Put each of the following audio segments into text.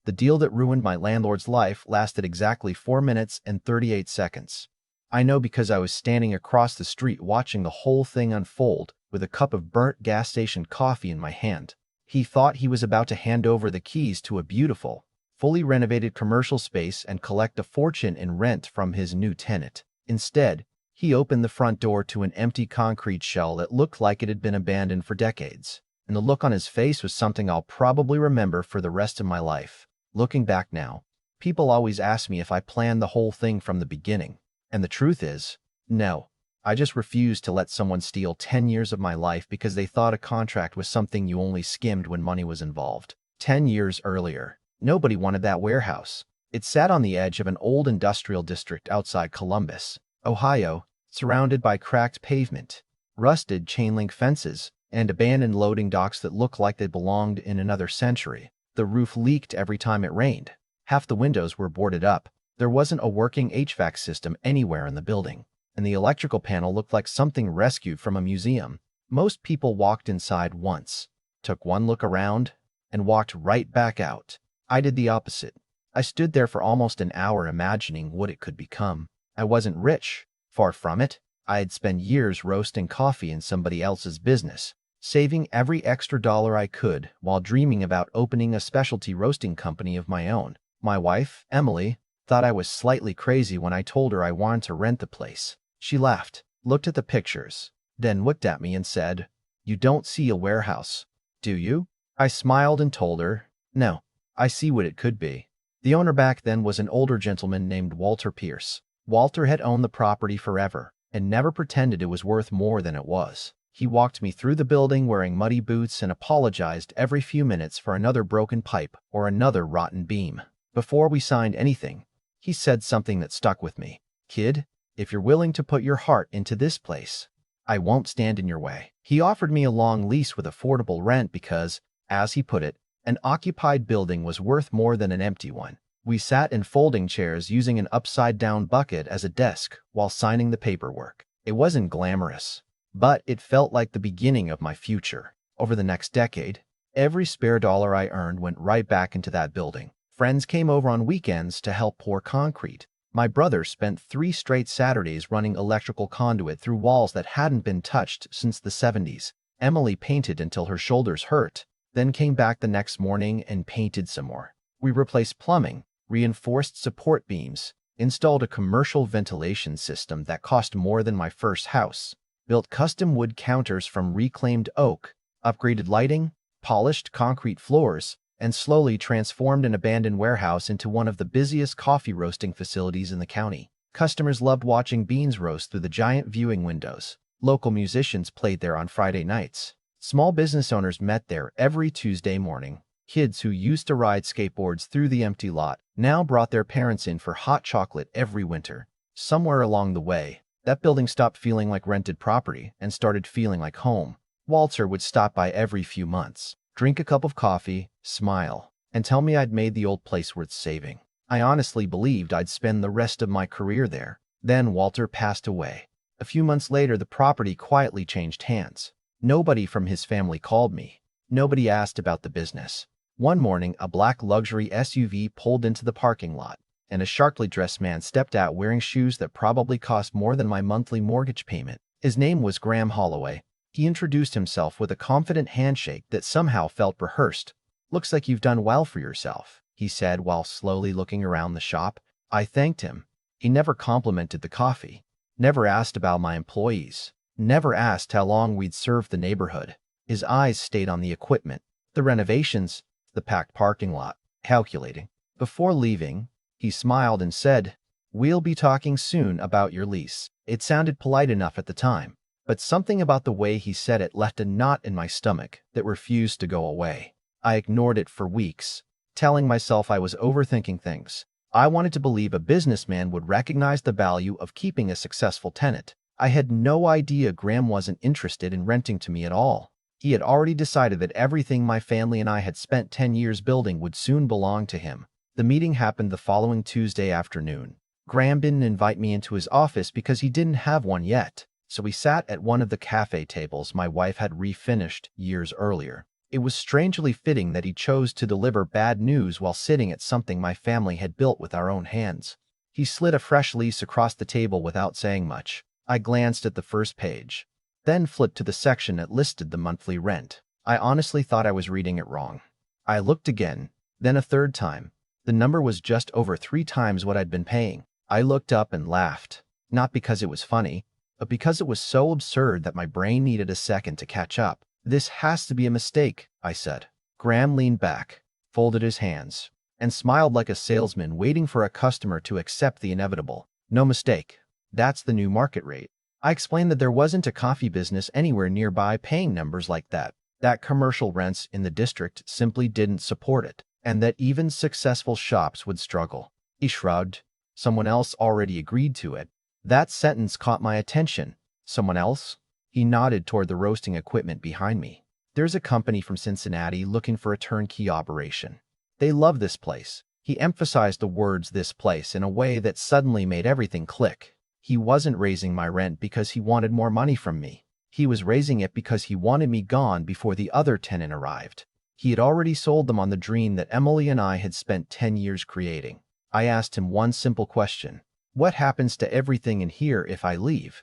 The deal that ruined my landlord's life lasted exactly 4 minutes and 38 seconds. I know because I was standing across the street watching the whole thing unfold with a cup of burnt gas station coffee in my hand. He thought he was about to hand over the keys to a beautiful, fully renovated commercial space and collect a fortune in rent from his new tenant. Instead, he opened the front door to an empty concrete shell that looked like it had been abandoned for decades. And the look on his face was something I'll probably remember for the rest of my life. Looking back now, people always ask me if I planned the whole thing from the beginning. And the truth is, no. I just refused to let someone steal 10 years of my life because they thought a contract was something you only skimmed when money was involved. 10 years earlier, nobody wanted that warehouse. It sat on the edge of an old industrial district outside Columbus, Ohio, surrounded by cracked pavement, rusted chain-link fences, and abandoned loading docks that looked like they belonged in another century. The roof leaked every time it rained. Half the windows were boarded up. There wasn't a working HVAC system anywhere in the building, and the electrical panel looked like something rescued from a museum. Most people walked inside once, took one look around, and walked right back out. I did the opposite. I stood there for almost an hour imagining what it could become. I wasn't rich, far from it. I had spent years roasting coffee in somebody else's business, saving every extra dollar I could while dreaming about opening a specialty roasting company of my own. My wife, Emily, thought I was slightly crazy when I told her I wanted to rent the place. She laughed, looked at the pictures, then looked at me and said, "You don't see a warehouse, do you?" I smiled and told her, "No, I see what it could be." The owner back then was an older gentleman named Walter Pierce. Walter had owned the property forever and never pretended it was worth more than it was. He walked me through the building wearing muddy boots and apologized every few minutes for another broken pipe or another rotten beam. Before we signed anything, he said something that stuck with me. "Kid, if you're willing to put your heart into this place, I won't stand in your way." He offered me a long lease with affordable rent because, as he put it, an occupied building was worth more than an empty one. We sat in folding chairs using an upside-down bucket as a desk while signing the paperwork. It wasn't glamorous, but it felt like the beginning of my future. Over the next decade, every spare dollar I earned went right back into that building. Friends came over on weekends to help pour concrete. My brother spent 3 straight Saturdays running electrical conduit through walls that hadn't been touched since the 70s. Emily painted until her shoulders hurt, then came back the next morning and painted some more. We replaced plumbing, reinforced support beams, installed a commercial ventilation system that cost more than my first house, built custom wood counters from reclaimed oak, upgraded lighting, polished concrete floors, and slowly transformed an abandoned warehouse into one of the busiest coffee roasting facilities in the county. Customers loved watching beans roast through the giant viewing windows. Local musicians played there on Friday nights. Small business owners met there every Tuesday morning. Kids who used to ride skateboards through the empty lot now brought their parents in for hot chocolate every winter. Somewhere along the way, that building stopped feeling like rented property and started feeling like home. Walter would stop by every few months, drink a cup of coffee, smile, and tell me I'd made the old place worth saving. I honestly believed I'd spend the rest of my career there. Then Walter passed away. A few months later, the property quietly changed hands. Nobody from his family called me. Nobody asked about the business. One morning, a black luxury SUV pulled into the parking lot, and a sharply dressed man stepped out wearing shoes that probably cost more than my monthly mortgage payment. His name was Graham Holloway. He introduced himself with a confident handshake that somehow felt rehearsed. "Looks like you've done well for yourself," he said while slowly looking around the shop. I thanked him. He never complimented the coffee, never asked about my employees, never asked how long we'd served the neighborhood. His eyes stayed on the equipment, the renovations, the packed parking lot, calculating. Before leaving, he smiled and said, "We'll be talking soon about your lease." It sounded polite enough at the time, but something about the way he said it left a knot in my stomach that refused to go away. I ignored it for weeks, telling myself I was overthinking things. I wanted to believe a businessman would recognize the value of keeping a successful tenant. I had no idea Graham wasn't interested in renting to me at all. He had already decided that everything my family and I had spent 10 years building would soon belong to him. The meeting happened the following Tuesday afternoon. Graham didn't invite me into his office because he didn't have one yet, so we sat at one of the cafe tables my wife had refinished years earlier. It was strangely fitting that he chose to deliver bad news while sitting at something my family had built with our own hands. He slid a fresh lease across the table without saying much. I glanced at the first page, then flipped to the section that listed the monthly rent. I honestly thought I was reading it wrong. I looked again, then a third time. The number was just over 3 times what I'd been paying. I looked up and laughed, not because it was funny, but because it was so absurd that my brain needed a second to catch up. "This has to be a mistake," I said. Graham leaned back, folded his hands, and smiled like a salesman waiting for a customer to accept the inevitable. "No mistake. That's the new market rate." I explained that there wasn't a coffee business anywhere nearby paying numbers like that, that commercial rents in the district simply didn't support it, and that even successful shops would struggle. He shrugged. "Someone else already agreed to it." That sentence caught my attention. "Someone else?" He nodded toward the roasting equipment behind me. "There's a company from Cincinnati looking for a turnkey operation. They love this place." He emphasized the words "this place" in a way that suddenly made everything click. He wasn't raising my rent because he wanted more money from me. He was raising it because he wanted me gone before the other tenant arrived. He had already sold them on the dream that Emily and I had spent 10 years creating. I asked him one simple question. "What happens to everything in here if I leave?"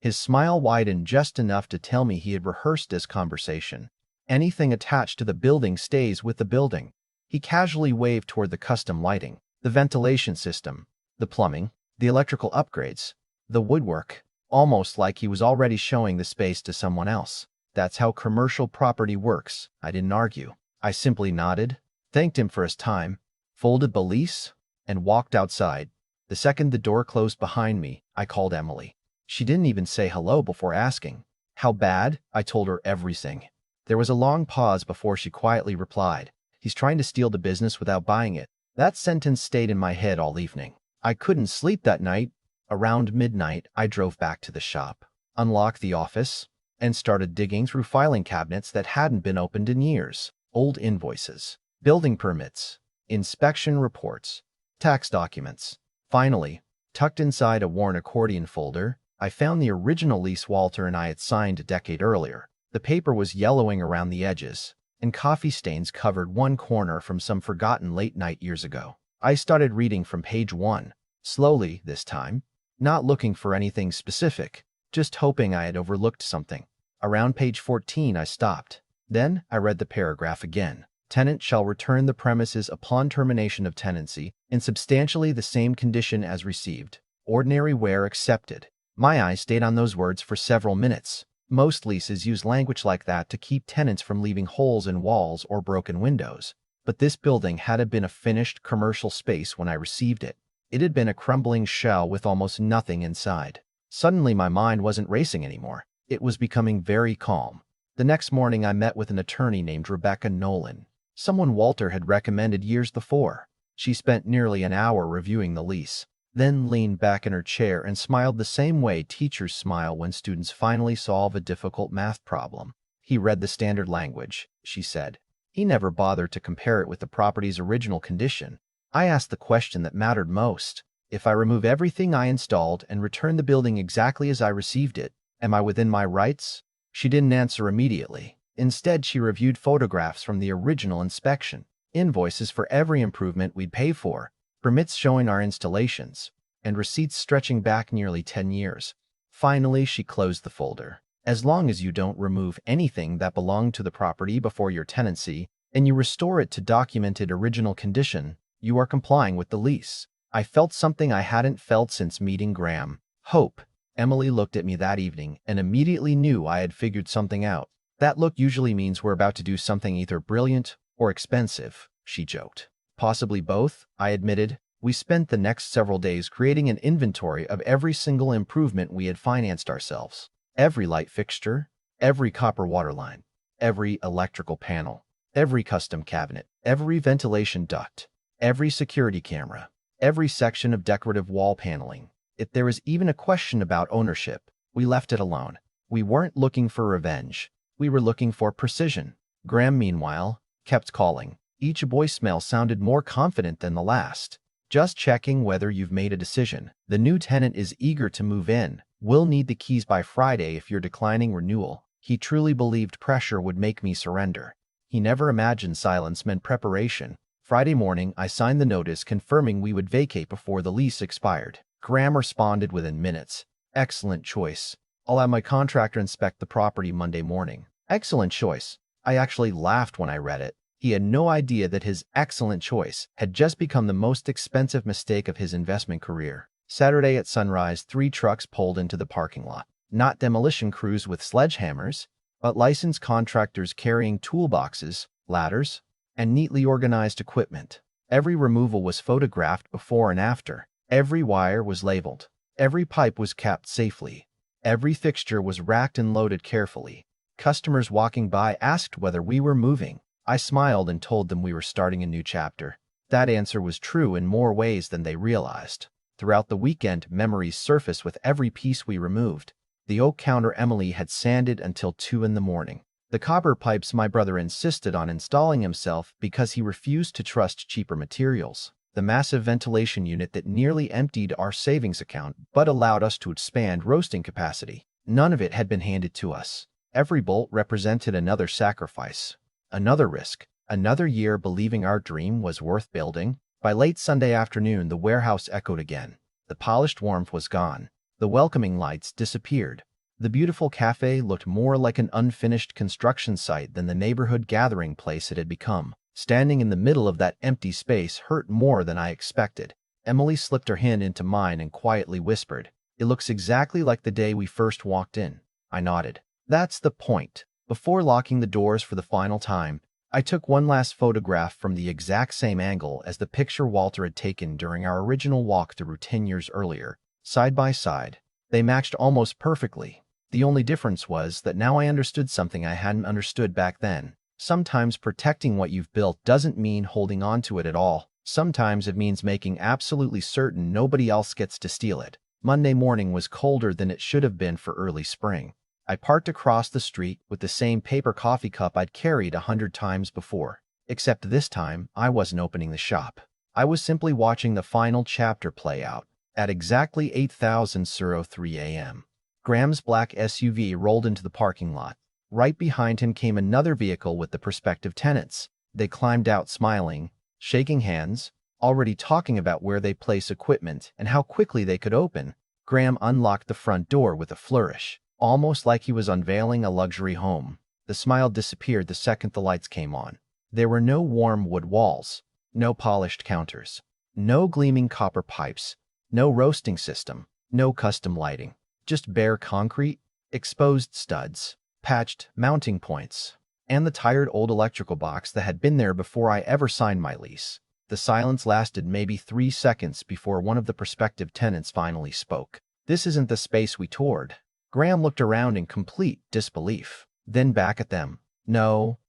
His smile widened just enough to tell me he had rehearsed this conversation. "Anything attached to the building stays with the building." He casually waved toward the custom lighting, the ventilation system, the plumbing, the electrical upgrades, the woodwork, almost like he was already showing the space to someone else. "That's how commercial property works." I didn't argue. I simply nodded, thanked him for his time, folded the lease, and walked outside. The second the door closed behind me, I called Emily. She didn't even say hello before asking. "How bad?" I told her everything. There was a long pause before she quietly replied, "He's trying to steal the business without buying it." That sentence stayed in my head all evening. I couldn't sleep that night. Around midnight, I drove back to the shop, unlocked the office, and started digging through filing cabinets that hadn't been opened in years. Old invoices, building permits, inspection reports, tax documents. Finally, tucked inside a worn accordion folder, I found the original lease Walter and I had signed a decade earlier. The paper was yellowing around the edges, and coffee stains covered one corner from some forgotten late night years ago. I started reading from page 1, slowly this time, not looking for anything specific, just hoping I had overlooked something. Around page 14 I stopped. Then I read the paragraph again. "Tenant shall return the premises upon termination of tenancy in substantially the same condition as received. Ordinary ware accepted." My eyes stayed on those words for several minutes. Most leases use language like that to keep tenants from leaving holes in walls or broken windows. But this building had been a finished commercial space when I received it. It had been a crumbling shell with almost nothing inside. Suddenly my mind wasn't racing anymore. It was becoming very calm. The next morning I met with an attorney named Rebecca Nolan, someone Walter had recommended years before. She spent nearly an hour reviewing the lease, then leaned back in her chair and smiled the same way teachers smile when students finally solve a difficult math problem. "He read the standard language," she said. "He never bothered to compare it with the property's original condition." I asked the question that mattered most. "If I remove everything I installed and return the building exactly as I received it, am I within my rights?" She didn't answer immediately. Instead, she reviewed photographs from the original inspection, invoices for every improvement we'd paid for, permits showing our installations, and receipts stretching back nearly 10 years. Finally, she closed the folder. "As long as you don't remove anything that belonged to the property before your tenancy, and you restore it to documented original condition, you are complying with the lease." I felt something I hadn't felt since meeting Graham. Hope. Emily looked at me that evening and immediately knew I had figured something out. "That look usually means we're about to do something either brilliant or expensive," she joked. "Possibly both," I admitted. We spent the next several days creating an inventory of every single improvement we had financed ourselves. Every light fixture, every copper water line, every electrical panel, every custom cabinet, every ventilation duct, every security camera, every section of decorative wall paneling. If there was even a question about ownership, we left it alone. We weren't looking for revenge. We were looking for precision. Graham, meanwhile, kept calling. Each voicemail sounded more confident than the last. "Just checking whether you've made a decision. The new tenant is eager to move in. We'll need the keys by Friday if you're declining renewal." He truly believed pressure would make me surrender. He never imagined silence meant preparation. Friday morning, I signed the notice confirming we would vacate before the lease expired. Graham responded within minutes. Excellent choice. I'll have my contractor inspect the property Monday morning. Excellent choice. I actually laughed when I read it. He had no idea that his excellent choice had just become the most expensive mistake of his investment career. Saturday at sunrise, 3 trucks pulled into the parking lot. Not demolition crews with sledgehammers, but licensed contractors carrying toolboxes, ladders, and neatly organized equipment. Every removal was photographed before and after. Every wire was labeled. Every pipe was capped safely. Every fixture was racked and loaded carefully. Customers walking by asked whether we were moving. I smiled and told them we were starting a new chapter. That answer was true in more ways than they realized. Throughout the weekend, memories surfaced with every piece we removed. The oak counter Emily had sanded until 2 in the morning. The copper pipes my brother insisted on installing himself because he refused to trust cheaper materials. The massive ventilation unit that nearly emptied our savings account but allowed us to expand roasting capacity. None of it had been handed to us. Every bolt represented another sacrifice, another risk, another year believing our dream was worth building. By late Sunday afternoon, the warehouse echoed again. The polished warmth was gone. The welcoming lights disappeared. The beautiful cafe looked more like an unfinished construction site than the neighborhood gathering place it had become. Standing in the middle of that empty space hurt more than I expected. Emily slipped her hand into mine and quietly whispered, "It looks exactly like the day we first walked in." I nodded. That's the point. Before locking the doors for the final time, I took one last photograph from the exact same angle as the picture Walter had taken during our original walk through 10 years earlier. Side by side, they matched almost perfectly. The only difference was that now I understood something I hadn't understood back then. Sometimes protecting what you've built doesn't mean holding on to it at all. Sometimes it means making absolutely certain nobody else gets to steal it. Monday morning was colder than it should have been for early spring. I parked across the street with the same paper coffee cup I'd carried 100 times before. Except this time, I wasn't opening the shop. I was simply watching the final chapter play out. At exactly 8:03 a.m., Graham's black SUV rolled into the parking lot. Right behind him came another vehicle with the prospective tenants. They climbed out smiling, shaking hands, already talking about where they place equipment and how quickly they could open. Graham unlocked the front door with a flourish, almost like he was unveiling a luxury home. The smile disappeared the second the lights came on. There were no warm wood walls, no polished counters, no gleaming copper pipes, no roasting system, no custom lighting, just bare concrete, exposed studs, patched mounting points, and the tired old electrical box that had been there before I ever signed my lease. The silence lasted maybe 3 seconds before one of the prospective tenants finally spoke. "This isn't the space we toured." Graham looked around in complete disbelief, then back at them. No,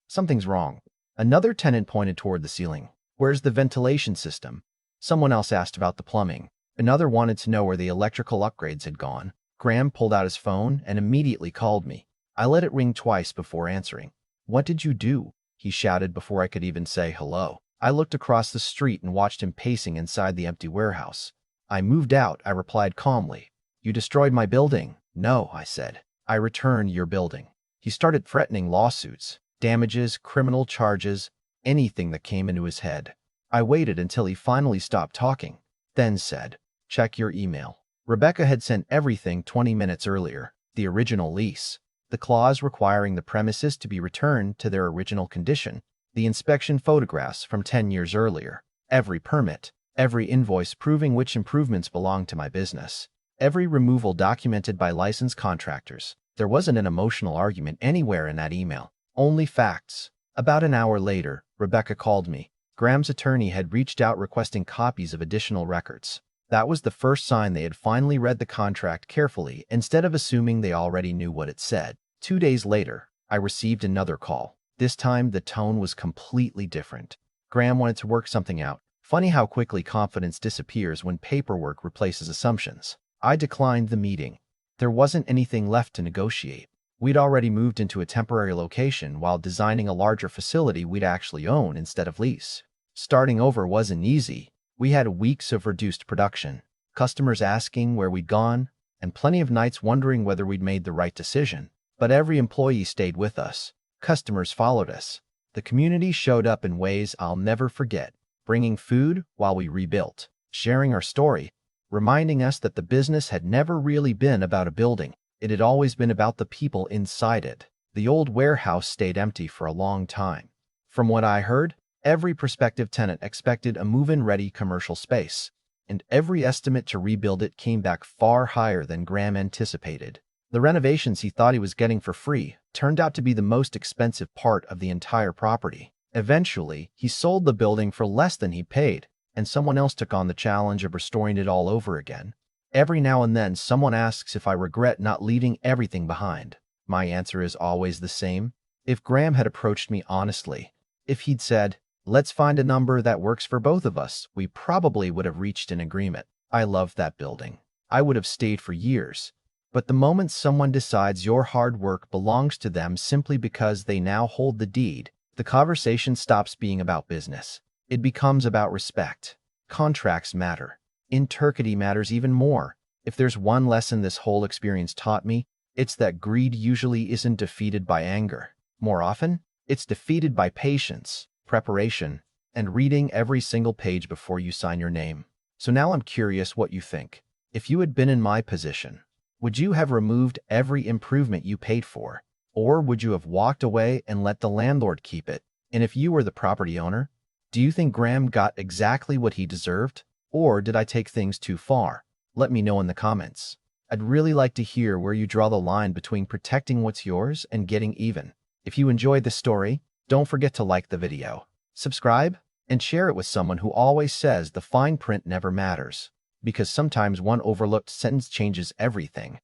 something's wrong." Another tenant pointed toward the ceiling. "Where's the ventilation system?" Someone else asked about the plumbing. Another wanted to know where the electrical upgrades had gone. Graham pulled out his phone and immediately called me. I let it ring twice before answering. "What did you do?" he shouted before I could even say hello. I looked across the street and watched him pacing inside the empty warehouse. "I moved out," I replied calmly. "You destroyed my building." "No," I said. "I returned your building." He started threatening lawsuits, damages, criminal charges, anything that came into his head. I waited until he finally stopped talking, then said, "Check your email." Rebecca had sent everything 20 minutes earlier. The original lease, the clause requiring the premises to be returned to their original condition, the inspection photographs from 10 years earlier, every permit, every invoice proving which improvements belonged to my business, every removal documented by licensed contractors. There wasn't an emotional argument anywhere in that email, only facts. About an hour later, Rebecca called me. Graham's attorney had reached out requesting copies of additional records. That was the first sign they had finally read the contract carefully instead of assuming they already knew what it said. 2 days later, I received another call. This time, the tone was completely different. Graham wanted to work something out. Funny how quickly confidence disappears when paperwork replaces assumptions. I declined the meeting. There wasn't anything left to negotiate. We'd already moved into a temporary location while designing a larger facility we'd actually own instead of lease. Starting over wasn't easy. We had weeks of reduced production, customers asking where we'd gone, and plenty of nights wondering whether we'd made the right decision. But every employee stayed with us. Customers followed us. The community showed up in ways I'll never forget, bringing food while we rebuilt, sharing our story, reminding us that the business had never really been about a building. It had always been about the people inside it. The old warehouse stayed empty for a long time. From what I heard, every prospective tenant expected a move-in-ready commercial space, and every estimate to rebuild it came back far higher than Graham anticipated. The renovations he thought he was getting for free turned out to be the most expensive part of the entire property. Eventually, he sold the building for less than he paid, and someone else took on the challenge of restoring it all over again. Every now and then, someone asks if I regret not leaving everything behind. My answer is always the same. If Graham had approached me honestly, if he'd said, "Let's find a number that works for both of us," we probably would have reached an agreement. I loved that building. I would have stayed for years. But the moment someone decides your hard work belongs to them simply because they now hold the deed, the conversation stops being about business. It becomes about respect. Contracts matter. Integrity matters even more. If there's one lesson this whole experience taught me, it's that greed usually isn't defeated by anger. More often, it's defeated by patience, preparation, and reading every single page before you sign your name. So now I'm curious what you think. If you had been in my position, would you have removed every improvement you paid for? Or would you have walked away and let the landlord keep it? And if you were the property owner, do you think Graham got exactly what he deserved? Or did I take things too far? Let me know in the comments. I'd really like to hear where you draw the line between protecting what's yours and getting even. If you enjoyed this story, don't forget to like the video, subscribe, and share it with someone who always says the fine print never matters. Because sometimes one overlooked sentence changes everything.